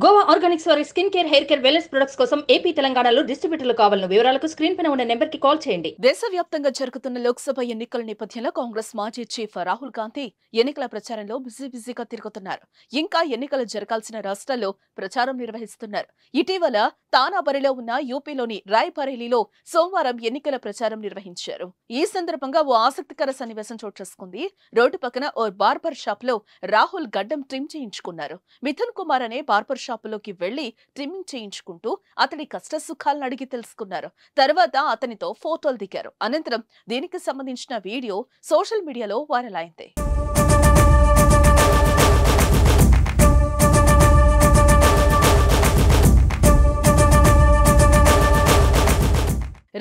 Goa Organics వారి skin care, hair care, wellness products కోసం AP, తెలంగాణలో డిస్ట్రిబ్యూటర్లు కావాలను వివరాలకు స్క్రీన్ పైన ఉన్న నెంబర్ కి కాల్ చేయండి. దేశవ్యాప్తంగా జరుగుతున్న లోక్సభ ఎన్నికల నేపథ్యంలో కాంగ్రెస్ మాజీ చీఫ్ రాహుల్ గాంధీ ఎన్నికల ప్రచారంలో బిజీగా తిరుగుతున్నారు. ఇంకా ఎన్నికలు జరగాల్సిన రాష్ట్రాల్లో ప్రచారం నిర్వహిస్తున్నారు. ఇటీవల తానా బరిలో ఉన్న యూపీలోని రాయ్బరేలీలో సోమవారం ఎన్నికల ప్రచారం నిర్వహించారు. ఈ సందర్భంగా ఓ ఆసక్తికర సన్నివేశం చోటు చేసుకుంది. రోడ్డు పక్కన ఓ బార్బర్ షాప్ లో రాహుల్ గడ్డం ట్రిమ్ చేయించుకున్నారు. మిథున్ కుమార్ అనే బార్బర్ షాప్ లోకి వెళ్లి ట్రిమ్మింగ్ చేయించుకుంటూ అతడి కష్ట సుఖాలను అడిగి తెలుసుకున్నారు. తర్వాత అతనితో ఫోటోలు దిగారు. అనంతరం దీనికి సంబంధించిన వీడియో సోషల్ మీడియాలో వైరల్ అయింది.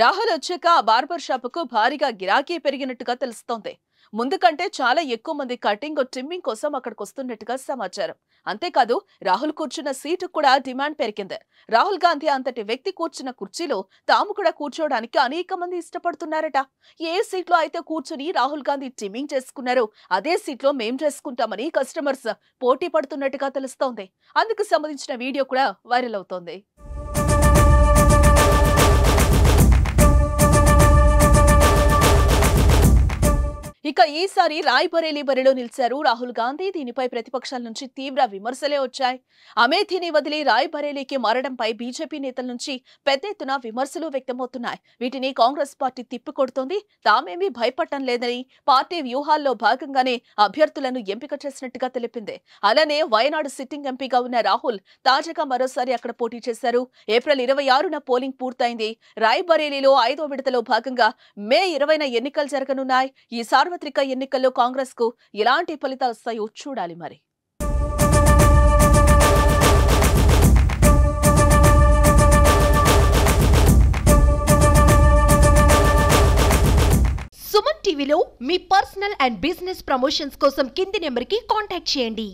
రాహుల్ వచ్చాక ఆ బార్బర్ షాపుకు భారీగా గిరాకీ పెరిగినట్టుగా తెలుస్తోంది. ముందు కంటే చాలా ఎక్కువ మంది కటింగ్, ట్రిమ్మింగ్ కోసం అక్కడికి వస్తున్నట్టుగా సమాచారం. అంతేకాదు రాహుల్ కూర్చున్న సీటు కూడా డిమాండ్ పెరిగింది. రాహుల్ గాంధీ అంతటి వ్యక్తి కూర్చున్న కుర్చీలో తాము కూడా కూర్చోవడానికి అనేక మంది ఇష్టపడుతున్నారట. ఏ సీట్లో అయితే కూర్చుని రాహుల్ గాంధీ ట్రిమ్మింగ్ చేసుకున్నారో అదే సీట్లో మేం చేసుకుంటామని కస్టమర్స్ పోటీ పడుతున్నట్టుగా తెలుస్తోంది. అందుకు సంబంధించిన వీడియో కూడా వైరల్ అవుతోంది. ఇక ఈసారి రాయ్బరేలీ బరిలో నిలిచారు రాహుల్ గాంధీ. దీనిపై ప్రతిపక్షాల నుంచి తీవ్ర విమర్శలే వచ్చాయి. అమేథీని వదిలి రాయ్బరేలీకి మారడంపై బీజేపీ నేతల నుంచి పెద్ద ఎత్తున విమర్శలు వ్యక్తమవుతున్నాయి. వీటిని కాంగ్రెస్ పార్టీ తిప్పికొడుతోంది. తామేమీ భయపడటం లేదని పార్టీ వ్యూహాల్లో భాగంగానే అభ్యర్థులను ఎంపిక చేసినట్టుగా తెలిపింది. అలానే వయనాడు సిట్టింగ్ ఎంపీగా ఉన్న రాహుల్ తాజాగా మరోసారి అక్కడ పోటీ చేశారు. ఏప్రిల్ 26న పోలింగ్ పూర్తయింది. రాయ్బరేలీలో 5వ విడతలో భాగంగా మే 20న ఎన్నికలు జరగనున్నాయి. ఈ సార్వత్రిక ఎన్నికల్లో కాంగ్రెస్ కు ఎలాంటి ఫలితాలు వస్తాయో చూడాలి మరి. సుమన్ టీవీలో మీ పర్సనల్ అండ్ బిజినెస్ ప్రమోషన్స్ కోసం కింది నెంబర్కి కాంటాక్ట్ చేయండి.